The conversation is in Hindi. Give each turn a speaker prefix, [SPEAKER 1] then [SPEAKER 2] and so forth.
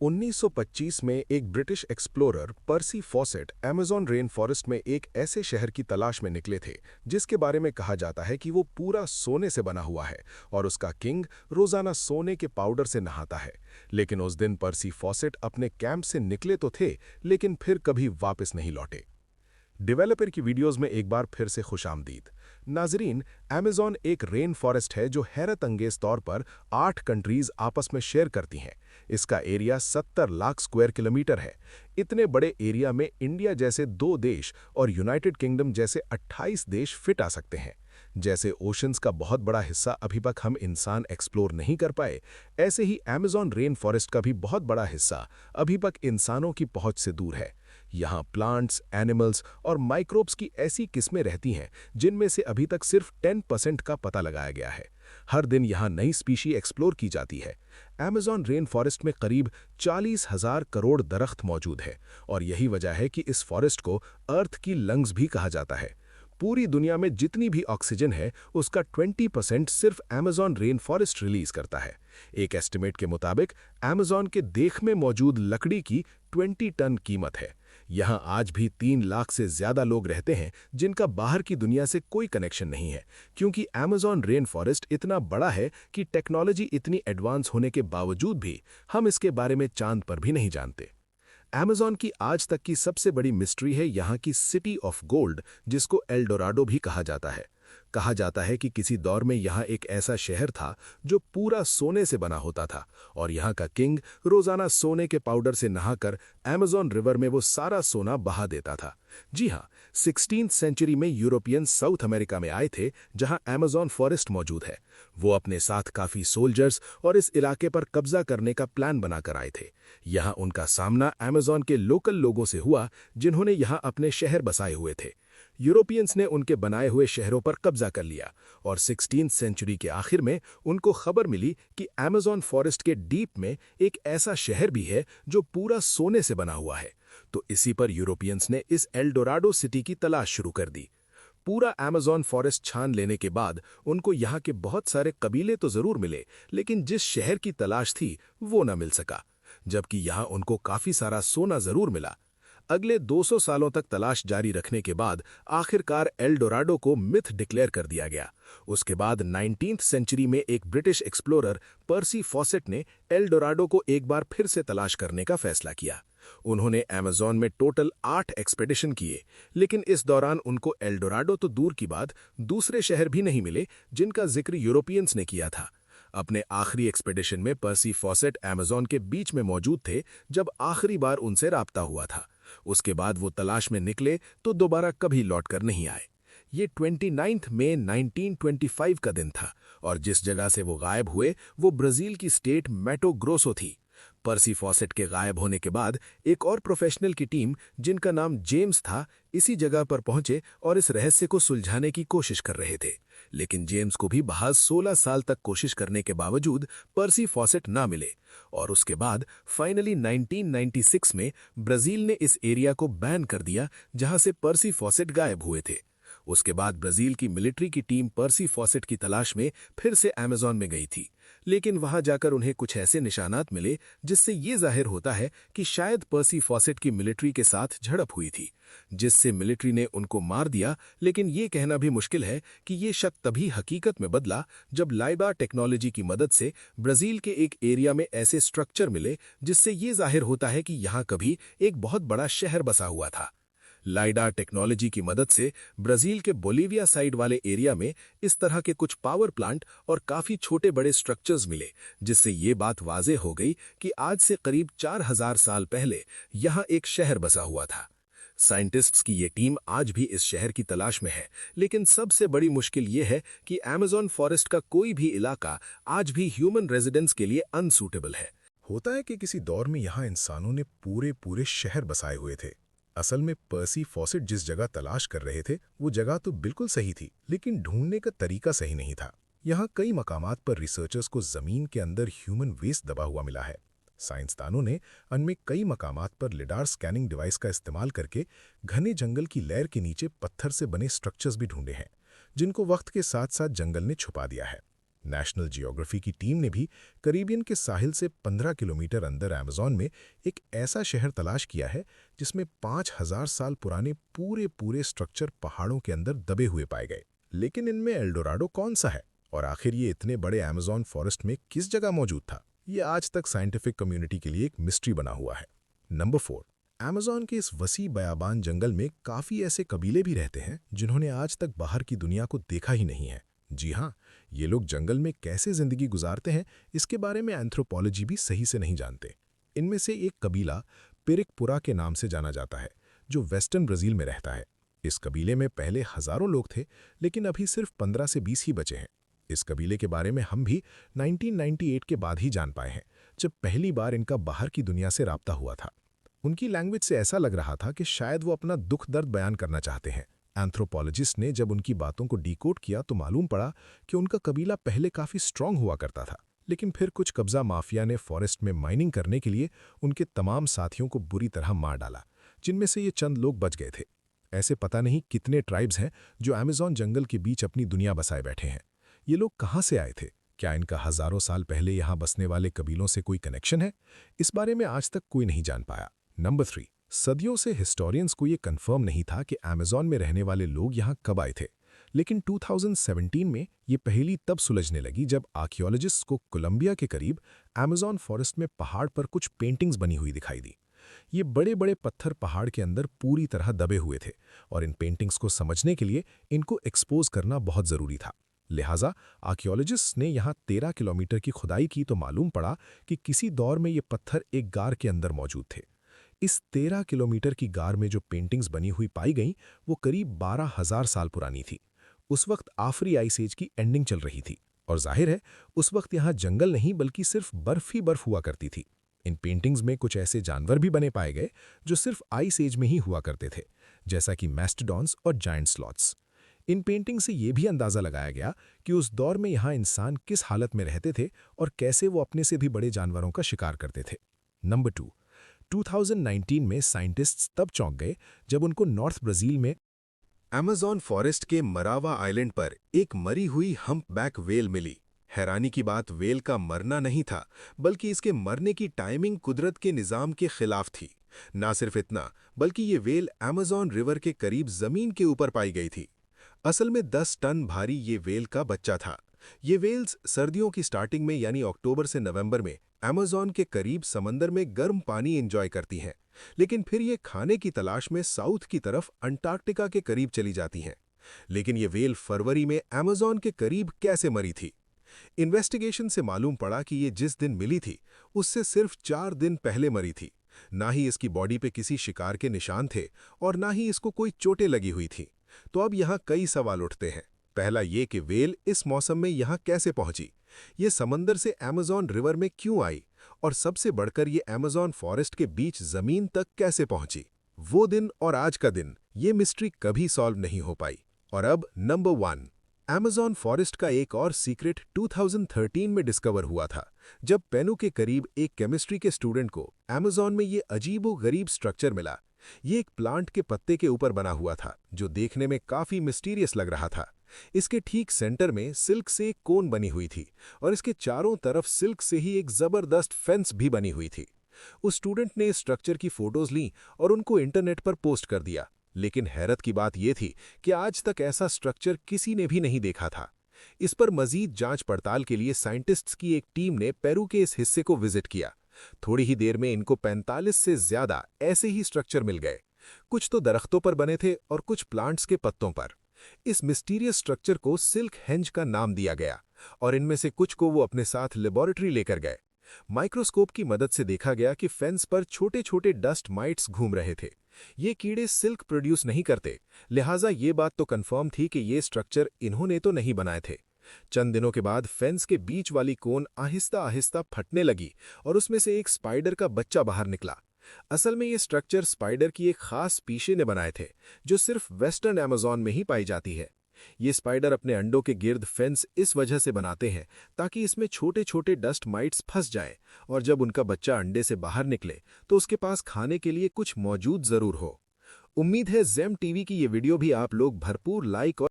[SPEAKER 1] 1925 में एक ब्रिटिश एक्सप्लोरर पर्सी फॉसेट अमेज़न रेन फॉरेस्ट में एक ऐसे शहर की तलाश में निकले थे जिसके बारे में कहा जाता है कि वो पूरा सोने से बना हुआ है और उसका किंग रोजाना सोने के पाउडर से नहाता है। लेकिन उस दिन पर्सी फॉसेट अपने कैंप से निकले तो थे, लेकिन फिर कभी वापस नहीं लौटे। डेवलपर की वीडियोस में एक बार फिर से खुशामदीद। नाजरीन, अमेज़न एक रेन फॉरेस्ट है जो हैरत अंगेज तौर पर 8 कंट्रीज आपस में शेयर करती हैं। इसका एरिया 70 लाख स्क्वायर किलोमीटर है। इतने बड़े एरिया में इंडिया जैसे 2 देश और यूनाइटेड किंगडम जैसे 28 देश फिट आ सकते हैं। जैसे ओशंस का बहुत बड़ा हिस्सा अभी तक हम इंसान एक्सप्लोर नहीं कर पाए, ऐसे ही अमेज़न रेन फॉरेस्ट का भी बहुत बड़ा हिस्सा अभी तक इंसानों की पहुंच से दूर है। यहाँ प्लांट्स, एनिमल्स और माइक्रोब्स की ऐसी किस्में रहती हैं जिनमें से अभी तक सिर्फ 10% का पता लगाया गया है। हर दिन यहाँ नई स्पीशी एक्सप्लोर की जाती है। अमेज़न रेन फॉरेस्ट में करीब 40,000 करोड़ दरख्त मौजूद है और यही वजह है कि इस फॉरेस्ट को अर्थ की लंग्स भी कहा जाता है। पूरी दुनिया में जितनी भी ऑक्सीजन है उसका 20% सिर्फ अमेज़न रेन फॉरेस्ट रिलीज करता है। एक एस्टिमेट के मुताबिक अमेज़न के देश में मौजूद लकड़ी की 20 टन कीमत है। यहाँ आज भी 3 लाख से ज्यादा लोग रहते हैं जिनका बाहर की दुनिया से कोई कनेक्शन नहीं है, क्योंकि अमेज़न रेन फॉरेस्ट इतना बड़ा है कि टेक्नोलॉजी इतनी एडवांस होने के बावजूद भी हम इसके बारे में चांद पर भी नहीं जानते। अमेज़न की आज तक की सबसे बड़ी मिस्ट्री है यहाँ की सिटी ऑफ गोल्ड, जिसको एल डोराडो भी कहा जाता है। कहा जाता है कि किसी दौर में यहाँ एक ऐसा शहर था जो पूरा सोने से बना होता था और यहाँ का किंग रोजाना सोने के पाउडर से नहाकर अमेज़न रिवर में वो सारा सोना बहा देता था। जी हाँ, 16th सेंचुरी में यूरोपियन साउथ अमेरिका में आए थे जहाँ अमेज़न फॉरेस्ट मौजूद है। वो अपने साथ काफी सोल्जर्स और इस इलाके पर कब्जा करने का प्लान बनाकर आए थे। यहाँ उनका सामना अमेज़न के लोकल लोगों से हुआ जिन्होंने यहाँ अपने शहर बसाए हुए थे। यूरोपियंस ने उनके बनाए हुए शहरों पर कब्जा कर लिया और 16th सेंचुरी के आखिर में उनको खबर मिली कि अमेज़न फॉरेस्ट के डीप में एक ऐसा शहर भी है जो पूरा सोने से बना हुआ है। तो इसी पर यूरोपियंस ने इस एल डोराडो सिटी की तलाश शुरू कर दी। पूरा अमेज़न फॉरेस्ट छान लेने के बाद उनको यहाँ के बहुत सारे कबीले तो जरूर मिले, लेकिन जिस शहर की तलाश थी वो न मिल सका, जबकि यहाँ उनको काफी सारा सोना जरूर मिला। अगले 200 सालों तक तलाश जारी रखने के बाद आखिरकार एल डोराडो को मिथ डिक्लेयर कर दिया गया। उसके बाद 19th सेंचुरी में एक ब्रिटिश एक्सप्लोरर पर्सी फॉसेट ने एल डोराडो को एक बार फिर से तलाश करने का फैसला किया। उन्होंने अमेज़न में टोटल 8 एक्सपेडिशन किए, लेकिन इस दौरान उनको एल डोराडो तो दूर की बात दूसरे शहर भी नहीं मिले जिनका जिक्र यूरोपियंस ने किया था। अपने आखिरी एक्सपेडिशन में पर्सी फॉसेट अमेज़न के बीच में मौजूद थे जब आखिरी बार उनसे राब्ता हुआ था। उसके बाद वो तलाश में निकले तो दोबारा कभी लौटकर नहीं आए। ये 29 मई 1925 का दिन था और जिस जगह से वो गायब हुए वो ब्राजील की स्टेट मैटो ग्रोसो थी। पर्सी फॉसेट के गायब होने के बाद एक और प्रोफेशनल की टीम जिनका नाम जेम्स था इसी जगह पर पहुंचे और इस रहस्य को सुलझाने की कोशिश कर रहे थे। लेकिन जेम्स को भी बहाल 16 साल तक कोशिश करने के बावजूद पर्सी फॉसेट ना मिले और उसके बाद फाइनली 1996 में ब्राजील ने इस एरिया को बैन कर दिया जहां से पर्सी फॉसेट गायब हुए थे। उसके बाद ब्राजील की मिलिट्री की टीम पर्सी फॉसेट की तलाश में फिर से अमेज़न में गई थी, लेकिन वहां जाकर उन्हें कुछ ऐसे निशानात मिले जिससे ये जाहिर होता है कि शायद पर्सी फॉसेट की मिलिट्री के साथ झड़प हुई थी, जिससे मिलिट्री ने उनको मार दिया। लेकिन ये कहना भी मुश्किल है कि ये शक तभी हकीकत में बदला जब लाइडा टेक्नोलॉजी की मदद से ब्राजील के एक एरिया में ऐसे स्ट्रक्चर मिले जिससे ये जाहिर होता है कि यहाँ कभी एक बहुत बड़ा शहर बसा हुआ था। लाइडा टेक्नोलॉजी की मदद से ब्राजील के बोलीविया साइड वाले एरिया में इस तरह के कुछ पावर प्लांट और काफी छोटे बड़े स्ट्रक्चर्स मिले, जिससे ये बात वाजे हो गई कि आज से करीब 4000 साल पहले यहाँ एक शहर बसा हुआ था। साइंटिस्ट्स की ये टीम आज भी इस शहर की तलाश में है, लेकिन सबसे बड़ी मुश्किल ये है कि अमेज़न फॉरेस्ट का कोई भी इलाका आज भी ह्यूमन रेजिडेंस के लिए अनसूटेबल है।
[SPEAKER 2] होता है कि किसी दौर में यहाँ इंसानों ने पूरे पूरे शहर बसाए हुए थे। असल में पर्सी फॉसेट जिस जगह तलाश कर रहे थे वो जगह तो बिल्कुल सही थी, लेकिन ढूंढने का तरीका सही नहीं था। यहाँ कई मकामात पर रिसर्चर्स को जमीन के अंदर ह्यूमन वेस्ट दबा हुआ मिला है। साइंसदानों ने उनमें कई मकामात पर लिडार स्कैनिंग डिवाइस का इस्तेमाल करके घने जंगल की लहर के नीचे पत्थर से बने स्ट्रक्चर्स भी ढूंढे हैं, जिनको वक्त के साथ साथ जंगल ने छुपा दिया है। नेशनल जियोग्राफी की टीम ने भी करीबियन के साहिल से 15 किलोमीटर अंदर अमेज़न में एक ऐसा शहर तलाश किया है जिसमें 5000 साल पुराने पूरे स्ट्रक्चर पहाड़ों के अंदर दबे हुए पाए गए। लेकिन इनमें एल्डोराडो कौन सा है और आखिर ये इतने बड़े अमेज़न फॉरेस्ट में किस जगह मौजूद था, ये आज तक साइंटिफिक कम्युनिटी के लिए एक मिस्ट्री बना हुआ है। नंबर 4, अमेज़न के इस वसी बयाबान जंगल में काफ़ी ऐसे कबीले भी रहते हैं जिन्होंने आज तक बाहर की दुनिया को देखा ही नहीं है। जी हाँ, ये लोग जंगल में कैसे जिंदगी गुजारते हैं इसके बारे में एंथ्रोपोलॉजी भी सही से नहीं जानते। इनमें से एक कबीला पिरिकपुरा के नाम से जाना जाता है, जो वेस्टर्न ब्राज़ील में रहता है। इस कबीले में पहले हज़ारों लोग थे, लेकिन अभी सिर्फ 15 से 20 ही बचे हैं। इस कबीले के बारे में हम भी 1998 के बाद ही जान पाए हैं, जब पहली बार इनका बाहर की दुनिया से राब्ता हुआ था। उनकी लैंग्वेज से ऐसा लग रहा था कि शायद वो अपना दुख दर्द बयान करना चाहते हैं। एंथ्रोपोलॉजिस्ट ने जब उनकी बातों को डिकोड किया तो मालूम पड़ा कि उनका कबीला पहले काफ़ी स्ट्रांग हुआ करता था, लेकिन फिर कुछ कब्जा माफिया ने फॉरेस्ट में माइनिंग करने के लिए उनके तमाम साथियों को बुरी तरह मार डाला, जिनमें से ये चंद लोग बच गए थे। ऐसे पता नहीं कितने ट्राइब्स हैं जो अमेज़न जंगल के बीच अपनी दुनिया बसाए बैठे हैं। ये लोग कहाँ से आए थे? क्या इनका हज़ारों साल पहले यहाँ बसने वाले कबीलों से कोई कनेक्शन है? इस बारे में आज तक कोई नहीं जान पाया। नंबर 3, सदियों से हिस्टोरियंस को ये कंफर्म नहीं था कि अमेज़न में रहने वाले लोग यहाँ कब आए थे, लेकिन 2017 में ये पहेली तब सुलझने लगी जब आर्कियोलॉजिस्ट्स को कोलंबिया के करीब अमेज़न फॉरेस्ट में पहाड़ पर कुछ पेंटिंग्स बनी हुई दिखाई दी। ये बड़े बड़े पत्थर पहाड़ के अंदर पूरी तरह दबे हुए थे और इन पेंटिंग्स को समझने के लिए इनको एक्सपोज करना बहुत ज़रूरी था। लिहाजा आर्कियोलॉजिस्ट्स ने यहाँ 13 किलोमीटर की खुदाई की तो मालूम पड़ा कि किसी दौर में ये पत्थर एक गार के अंदर मौजूद थे। इस 13 किलोमीटर की गार में जो पेंटिंग्स बनी हुई पाई गईं, वो करीब 12,000 साल पुरानी थी। उस वक्त आखिरी आइस एज की एंडिंग चल रही थी और जाहिर है उस वक्त यहाँ जंगल नहीं बल्कि सिर्फ बर्फ ही बर्फ हुआ करती थी। इन पेंटिंग्स में कुछ ऐसे जानवर भी बने पाए गए जो सिर्फ आइस एज में ही हुआ करते थे, जैसा कि मैस्टोडॉन्स और जायंट स्लॉथ्स। इन पेंटिंग से ये भी अंदाज़ा लगाया गया कि उस दौर में यहाँ इंसान किस हालत में रहते थे और कैसे वो अपने से भी बड़े जानवरों का शिकार करते थे। नंबर 2, 2019 में साइंटिस्ट्स तब चौंक गए जब उनको नॉर्थ ब्राज़ील में
[SPEAKER 1] अमेज़न फॉरेस्ट के मरावा आइलैंड पर एक मरी हुई हम्पबैक वेल मिली। हैरानी की बात वेल का मरना नहीं था, बल्कि इसके मरने की टाइमिंग कुदरत के निज़ाम के खिलाफ थी। ना सिर्फ इतना, बल्कि ये वेल अमेज़न रिवर के करीब ज़मीन के ऊपर पाई गई थी। असल में 10 टन भारी ये वेल का बच्चा था। ये वेल्स सर्दियों की स्टार्टिंग में यानी अक्टूबर से नवंबर में अमेज़न के करीब समंदर में गर्म पानी एंजॉय करती हैं, लेकिन फिर ये खाने की तलाश में साउथ की तरफ अंटार्कटिका के करीब चली जाती हैं। लेकिन ये वेल फरवरी में अमेज़न के करीब कैसे मरी थी? इन्वेस्टिगेशन से मालूम पड़ा कि ये जिस दिन मिली थी उससे सिर्फ 4 दिन पहले मरी थी। ना ही इसकी बॉडी पे किसी शिकार के निशान थे और ना ही इसको कोई चोटें लगी हुई थी। तो अब यहाँ कई सवाल उठते हैं। पहला ये कि वेल इस मौसम में यहाँ कैसे पहुंची, ये समंदर से अमेज़न रिवर में क्यों आई, और सबसे बढ़कर ये अमेज़न फॉरेस्ट के बीच जमीन तक कैसे पहुंची। वो दिन और आज का दिन, ये मिस्ट्री कभी सॉल्व नहीं हो पाई। और अब नंबर 1, अमेज़न फॉरेस्ट का एक और सीक्रेट 2013 में डिस्कवर हुआ था, जब पेरू के करीब एक केमिस्ट्री के स्टूडेंट को अमेज़न में ये अजीबो-गरीब स्ट्रक्चर मिला। ये एक प्लांट के पत्ते के ऊपर बना हुआ था, जो देखने में काफी मिस्टीरियस लग रहा था। इसके ठीक सेंटर में सिल्क से एक कोन बनी हुई थी और इसके चारों तरफ सिल्क से ही एक जबरदस्त फेंस भी बनी हुई थी। उस स्टूडेंट ने इस स्ट्रक्चर की फोटोज ली और उनको इंटरनेट पर पोस्ट कर दिया, लेकिन हैरत की बात यह थी कि आज तक ऐसा स्ट्रक्चर किसी ने भी नहीं देखा था। इस पर मजीद जांच पड़ताल के लिए साइंटिस्ट्स की एक टीम ने पेरू के इस हिस्से को विजिट किया। थोड़ी ही देर में इनको 45 से ज्यादा ऐसे ही स्ट्रक्चर मिल गए। कुछ तो दरख्तों पर बने थे और कुछ प्लांट्स के पत्तों पर। इस मिस्टीरियस स्ट्रक्चर को सिल्क हेंज का नाम दिया गया और इनमें से कुछ को वो अपने साथ लेबोरेटरी लेकर गए। माइक्रोस्कोप की मदद से देखा गया कि फेंस पर छोटे छोटे डस्ट माइट्स घूम रहे थे। ये कीड़े सिल्क प्रोड्यूस नहीं करते, लिहाजा ये बात तो कंफर्म थी कि ये स्ट्रक्चर इन्होंने तो नहीं बनाए थे। चंद दिनों के बाद फेंस के बीच वाली कोन आहिस्ता आहिस्ता फटने लगी और उसमें से एक स्पाइडर का बच्चा बाहर निकला। असल में ये स्ट्रक्चर स्पाइडर की एक खास स्पीशी ने बनाए थे, जो सिर्फ वेस्टर्न अमेज़न में ही पाई जाती है। ये स्पाइडर अपने अंडों के गिर्द फेंस इस वजह से बनाते हैं ताकि इसमें छोटे छोटे डस्ट माइट्स फंस जाएं और जब उनका बच्चा अंडे से बाहर निकले तो उसके पास खाने के लिए कुछ मौजूद जरूर हो। उम्मीद है जेम टीवी की ये वीडियो भी आप लोग भरपूर लाइक और